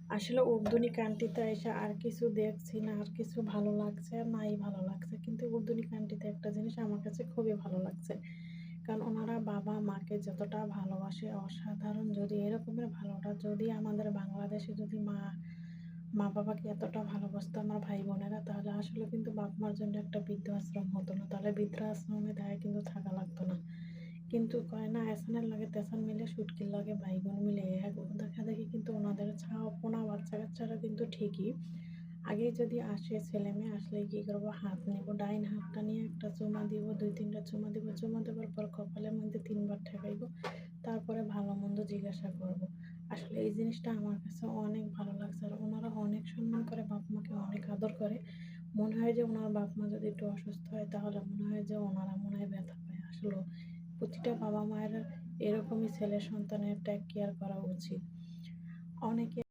আসলে উর্দুনি কান্ট্রিতে এসে আর কিছু দেখছি না, আর কিছু ভালো লাগছে নাই ভালো লাগছে। কিন্তু উর্দুনি কান্ট্রিতে একটা জিনিস আমার কাছে খুবই ভালো লাগছে। কারণ ওনারা বাবা-মাকে যতটা ভালোবাসে অসাধারণ, যদি এরকমের ভালোটা যদি আমাদের বাংলাদেশে যদি মা-বাবাকে এতটা ভালোবাসতো আমার ভাই-বোনেরা, তাহলে আসলে কিন্তু বাপ-মার জন্য একটা বৃদ্ধাশ্রম হতো না। তাহলে বৃদ্ধাশ্রমে দাঁড়ায় কিন্তু থাকা লাগতো না। কিন্তু কয় না এসানের লাগে তেসান মিলে শুটকির লাগে বাইগুন মিলে এক দেখাদেখি কিন্তু ওনাদের ছাওপনা বাচ্চা-কাচ্চারা কিন্তু ঠিকই আগেই যদি আসে ছেলেমেয়ে আসলেই কি করবো হাত নেব, ডাইন হাতটা নিয়ে একটা চুমা দিব, ২-৩ টা চুমা দিব। চুমা দেওয়ার পর কপালের মধ্যে ৩ বার ঠেকাইবো। তারপরে ভালো-মন্দ জিজ্ঞাসা করব। আসলে এই জিনিসটা আমার কাছে অনেক ভালো লাগছে। আর ওনারা অনেক সম্মান করে, বাপ-মাকে অনেক আদর করে। মনে হয় যে উনার বাপ-মা যদি একটু অসুস্থ হয় তাহলে মনে হয় যে ওনারা মনে হয় ব্যথা পায়। আসলেও প্রতিটা বাবা-মায়ের এরকমই ছেলে সন্তানের টেক কেয়ার করা উচিত। অনেকে